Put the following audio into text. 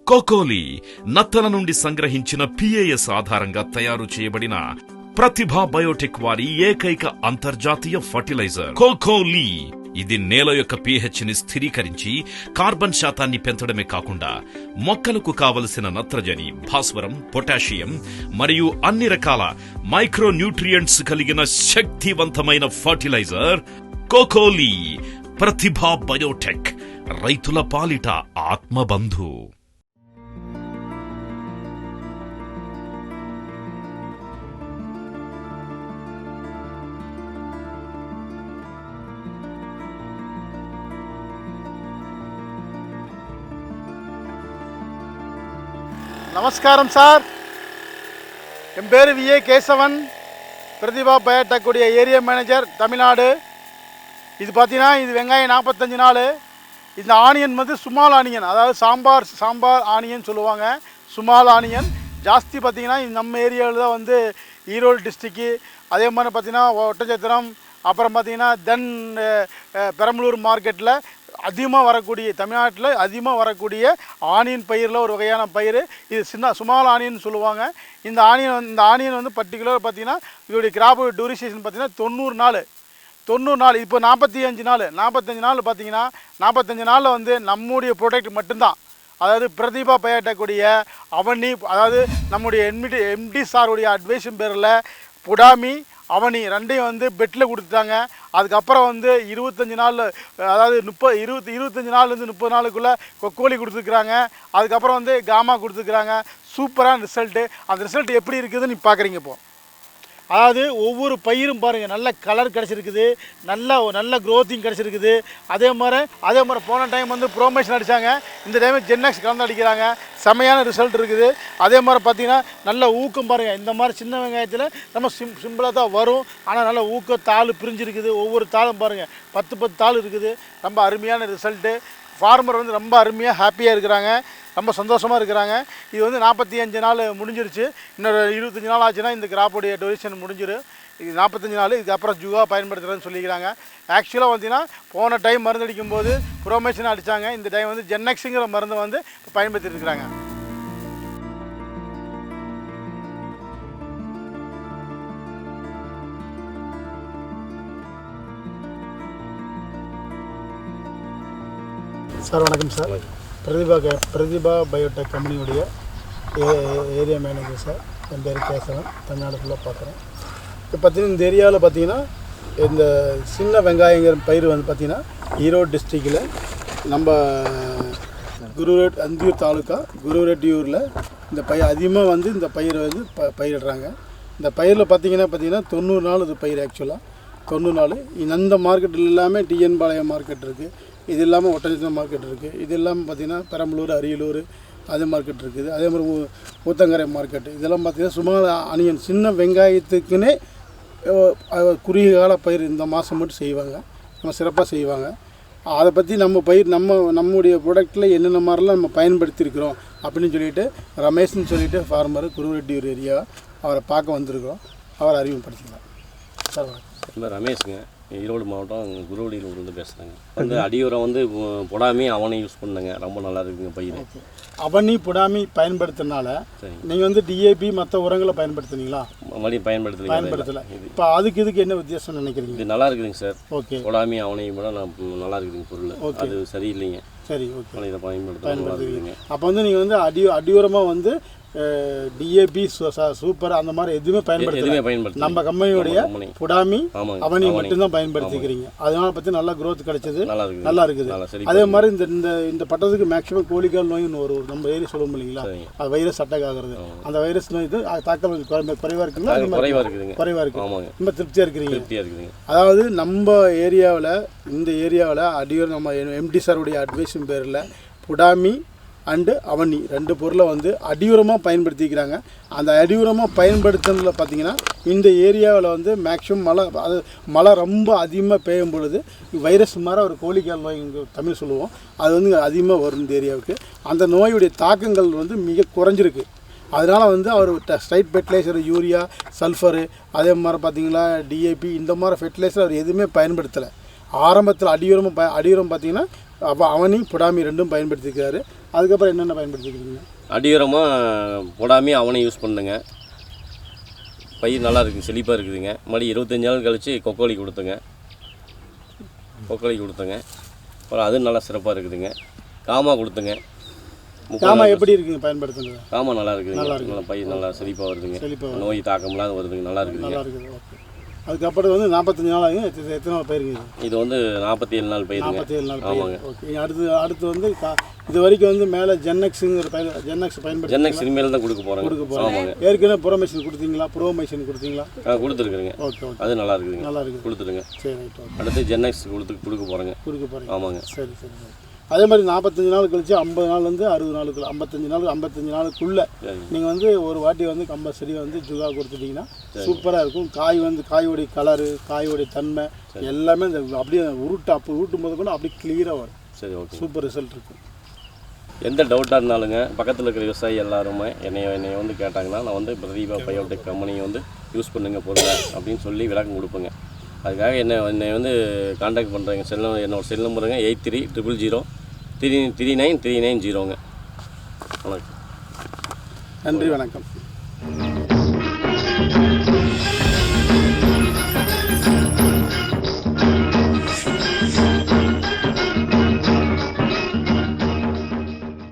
కోకోలి నత్తల నుండి సంగ్రహించిన PAS ఆధారంగా తయారు చేయబడిన ప్రతిభా బయోటెక్ వారి ఏకైక అంతర్జాతీయ ఫర్టిలైజర్ కోకోలి. ఇది నేల యొక్క pH ని స్థిరీకరించి కార్బన్ శాతాన్ని పెంచడమే కాకుండా మొక్కలకు కావలసిన నత్రజని, భాస్వరం, పొటాషియం మరియు అన్ని రకాల మైక్రో న్యూట్రియంట్స్ కలిగిన శక్తివంతమైన ఫర్టిలైజర్ కోకోలి. ప్రతిభా బయోటెక్, రైతుల పాలిట ఆత్మబంధు. நமஸ்காரம் சார், என் பேர் VA கேசவன், பிரதிபா பயோடெக் உடைய ஏரியா மேனேஜர் தமிழ்நாடு. இது பார்த்தீங்கன்னா இது வெங்காயம் 45 நாள். இந்த ஆனியன் வந்து சுமால் ஆனியன், அதாவது சாம்பார் ஆனியன் சொல்லுவாங்க. சுமால் ஆனியன் ஜாஸ்தி பார்த்தீங்கன்னா நம்ம ஏரியாவில் தான் வந்து ஈரோடு டிஸ்ட்ரிக்கு, அதே மாதிரி பார்த்தீங்கன்னா ஒட்டச்சத்திரம், அப்புறம் பார்த்தீங்கன்னா பெரம்பலூர் மார்க்கெட்டில் அதிகமாக வரக்கூடிய, தமிழ்நாட்டில் அதிகமாக வரக்கூடிய ஆனியன் பயிரில் ஒரு வகையான பயிர் இது. சுமால் ஆனியன் சொல்லுவாங்க. இந்த ஆனியன் வந்து பர்டிகுலர் பார்த்தீங்கன்னா இதோடைய கிராப் டூரிசேஷன் பார்த்தீங்கன்னா 90 நாள். இப்போ 45 நாள் பார்த்தீங்கன்னா 45 நாளில் வந்து நம்முடைய ப்ராடக்ட் மட்டும்தான், அதாவது பிரதிபா பயோடெக் உடைய அவனி, அதாவது நம்முடைய MD சாருடைய அட்வைஸும் பேரில் புடாமி அவனி ரெண்டையும் வந்து பெட்டில் கொடுத்துட்டாங்க. அதுக்கப்புறம் வந்து 25 நாள், அதாவது 25 நாள்லேருந்து 30 நாளுக்குள்ளே கொக்கோலி கொடுத்துருக்குறாங்க. அதுக்கப்புறம் வந்து காமா கொடுத்துருக்குறாங்க. சூப்பரான ரிசல்ட்டு. அந்த ரிசல்ட் எப்படி இருக்குதுன்னு நீ பார்க்குறீங்க. இப்போ அதாவது ஒவ்வொரு பயிரும் பாருங்கள், நல்ல கலர் கிடச்சிருக்குது, நல்ல க்ரோத்திங் கிடச்சிருக்குது. அதே மாதிரி போன டைம் வந்து ப்ரோமேஷன் அடித்தாங்க, இந்த டைம் ஜென்னக்ஸ் கலந்து அடிக்கிறாங்க. செமையான ரிசல்ட் இருக்குது. அதே மாதிரி பார்த்தீங்கன்னா நல்ல ஊக்கம் பாருங்கள். இந்த மாதிரி சின்ன வெங்காயத்தில் நம்ம சிம்பிளாக தான் வரும், ஆனால் நல்ல ஊக்கம் தாள் பிரிஞ்சிருக்குது. ஒவ்வொரு தாளும் பாருங்கள் 10 தாள் இருக்குது. ரொம்ப அருமையான ரிசல்ட்டு. ஃபார்மர் வந்து ரொம்ப அருமையாக ஹாப்பியாக இருக்கிறாங்க, ரொம்ப சந்தோஷமாக இருக்கிறாங்க. இது வந்து 45 நாள் முடிஞ்சிருச்சு. இன்னொரு 25 நாள் ஆச்சுன்னா இந்த கிராப்புடைய டொரேஷன் முடிஞ்சிடும். இது 45 நாள். இதுக்கப்புறம் ஜுகா பயன்படுத்துகிறேன்னு சொல்லிக்கிறாங்க. ஆக்சுவலாக பார்த்தீங்கன்னா போன டைம் மருந்து அடிக்கும் போது ப்ரோமேஷன் அடித்தாங்க. இந்த டைம் வந்து ஜென்னக்ஸுங்கிற மருந்தை வந்து பயன்படுத்திட்டு இருக்கிறாங்க. சார் வணக்கம் சார். பிரதிபா பயோடெக் கம்பெனியுடைய ஏரியா மேனேஜர் சார். என் பேர் கேசவன், தமிழ்நாடு ஃபுல்லாக பார்க்குறேன். இப்போ பார்த்தீங்கன்னா இந்த ஏரியாவில் பார்த்தீங்கன்னா இந்த சின்ன வெங்காயங்கிற பயிர் வந்து பார்த்திங்கன்னா ஈரோடு டிஸ்ட்ரிக்டில் நம்ம அந்தியூர் தாலுக்கா குருரெட்டியூரில் இந்த அதிகமாக வந்து இந்த பயிரை வந்து பயிரிடுறாங்க. இந்த பயிரில் பார்த்தீங்கன்னா 90 நாள் இது பயிர். ஆக்சுவலாக 90 நாள். இந்த மார்க்கெட்டில் எல்லாமே டிஎன் பாளையம் மார்க்கெட் இருக்குது, இது இல்லாமல் ஒட்டச்சத்திரம் மார்க்கெட் இருக்குது, இது இல்லாமல் பார்த்திங்கன்னா பெரம்பலூர், அரியலூர் அது மார்க்கெட் இருக்குது. அதே மாதிரி ஊத்தங்கரை மார்க்கெட்டு. இதெல்லாம் பார்த்திங்கன்னா சுமார் ஆனியன் சின்ன வெங்காயத்துக்குன்னே குறுகிய கால பயிர் இந்த மாதம் மட்டும் செய்வாங்க, நம்ம சிறப்பாக செய்வாங்க. அதை பற்றி நம்முடைய ப்ராடக்டில் என்னென்ன மாதிரிலாம் நம்ம பயன்படுத்தியிருக்கிறோம் அப்படின்னு சொல்லிட்டு ரமேஷ்னு சொல்லிட்டு ஃபார்மர் குருரெட்டியூர் ஏரியா, அவரை பார்க்க வந்திருக்கிறோம். அவரை அறிமுகப்படுத்திக்கலாம் சார். வணக்கம், ரமேஷுங்க, ஈரோடு மாவட்டம் குருவடியிலிருந்து பேசுகிறேங்க. வந்து அடியுரம் வந்து புடாமி அவனை யூஸ் பண்ணுங்க, ரொம்ப நல்லா இருக்குங்க பயிர். அவனி புடாமி பயன்படுத்தினால நீங்கள் வந்து DAP மற்ற உரங்களை பயன்படுத்துனீங்களா? மறுபடியும் பயன்படுத்தலை. இப்போ இதுக்கு என்ன வித்தியாசம் நினைக்கிறீங்க? இது நல்லா இருக்குதுங்க சார். ஓகே. புடாமி அவனையும் கூட நல்லா இருக்குதுங்க பொருள். அது சரியில்லைங்க. சரி, ஓகே. இதை பயன்படுத்துறீங்க. அப்போ வந்து நீங்கள் வந்து அடியுரமாக வந்து DAP சூப்பர் அந்த மாதிரி எதுவுமே பயன்படுத்த, நம்ம கம்பெனியுடைய புடாமி அவனி மட்டும்தான் பயன்படுத்திக்கிறீங்க. அதனால பற்றி நல்லா க்ரோத் கிடைச்சது, நல்லா இருக்குது. அதே மாதிரி இந்த பட்டத்துக்கு மேக்ஸிமம் கோழிக்கால் நோய்னு ஒரு நம்ம ஏரியா சொல்லுவோம் இல்லைங்களா, அது வைரஸ் அட்டாக் ஆகுறது. அந்த வைரஸ் நோய் தாக்கம் குறைவாக இருக்குங்களா? குறைவாக இருக்கு. ரொம்ப திருப்தியாக இருக்கிறீங்க. அதாவது நம்ம ஏரியாவில், இந்த ஏரியாவில் அடியோர் நம்ம MD சாருடைய அட்வைஸும் பேரில் புடாமி அண்டு அவனி 2 பொருளை வந்து அடியுரமாக பயன்படுத்திக்கிறாங்க. அந்த அடியுரமாக பயன்படுத்துறதுல பார்த்திங்கன்னா இந்த ஏரியாவில் வந்து மேக்ஸிமம் மழை ரொம்ப அதிகமாக பெய்யும் பொழுது வைரஸ் மாதிரி ஒரு கோழிக்கால் நோய் தமிழ் சொல்லுவோம், அது வந்து அதிகமாக வரும் இந்த ஏரியாவுக்கு. அந்த நோயுடைய தாக்கங்கள் வந்து மிக குறைஞ்சிருக்கு. அதனால் வந்து அவர் ஸ்ட்ரைட் ஃபெர்டிலைசர், யூரியா, சல்ஃபரு, அதே மாதிரி பார்த்திங்கன்னா DAP இந்த மாதிரி ஃபெர்டிலைசர் அவர் எதுவுமே பயன்படுத்தலை. ஆரம்பத்தில் அடியுரம் பார்த்திங்கன்னா அப்போ அவனி பொடாமி ரெண்டும் பயன்படுத்திக்கிறாரு. அதுக்கப்புறம் என்னென்ன பயன்படுத்திக்கிறீங்க? அடியுரமாக பொடாமி அவனை யூஸ் பண்ணுங்க. பயிர் நல்லா இருக்குங்க, செழிப்பாக இருக்குதுங்க. மறுபடியும் 25 நாள் கழித்து கொக்கோலி கொடுத்துங்க. அப்புறம் அது நல்லா சிறப்பாக இருக்குதுங்க. காமா கொடுத்துங்க. காமா எப்படி இருக்குங்க பயன்படுத்துங்க? காமா நல்லா இருக்குதுங்க. நல்லா பயிர் நல்லா செழிப்பாக வருதுங்க. நோய் தாக்கம்லாம் வருதுங்க, நல்லா இருக்குதுங்க. நல்லா இருக்குது. ஓகே. அதுக்கப்புறம் வந்து 45 நாள் ஆகும். எத்தனை நாள் பயிருங்க? இது வந்து 47 நாள் பயிருங்க. 47 நாள் பயிர். ஆமாங்க. ஓகே. அடுத்து வந்து இது வரைக்கும் வந்து மேலே ஜென்னெக்ஸுங்கிற ஜென்னெக்ஸ் பயன்படுத்தி ஜென்னெக்ஸ் இனிமேல் தான் கொடுக்க போகிறோங்க. ஆமாங்க. ஏற்கனவே ப்ரோமேஷன் கொடுத்தீங்களா? ப்ரோமேஷன் கொடுத்தீங்களா? கொடுத்துருக்குறேங்க. Okay okay. அது நல்லா இருக்குதுங்க. நல்லா இருக்குது. கொடுத்துருங்க. சரி ரைட். ஓகே. அடுத்து ஜென்னெக்ஸ் கொடுக்க போகிறேங்க. ஆமாங்க. சரி சரி சரி. அதே மாதிரி 45 நாள் கழிச்சு 50 நாள்லேருந்து 60 நாளுக்குள்ள 55 நாளுக்குள்ளே நீங்கள் வந்து ஒரு வாட்டி வந்து கம்பல்சரி வந்து ஜுகா கொடுத்துட்டிங்கன்னா சூப்பராக இருக்கும். காயோடைய கலரு, காயோடைய தன்மை எல்லாமே இந்த அப்படியே உருட்டும் போது கூட அப்படியே கிளியராக வரும். சரி, ஓகே. சூப்பர் ரிசல்ட் இருக்கும். எந்த டவுட்டாக இருந்தாலுங்க பக்கத்தில் இருக்கிற விவசாயி எல்லாருமே என்னை வந்து கேட்டாங்கன்னா நான் வந்து பிரதீபா பயோடெக் கம்பெனியை வந்து யூஸ் பண்ணுங்க பொருளை அப்படின்னு சொல்லி விளக்கம் கொடுப்பேங்க. அதுக்காக என்னை வந்து கான்டாக்ட் பண்ணுறேங்க. என்னோட செல் நம்பருங்க 8300039390ங்க. வணக்கம். நன்றி, வணக்கம்.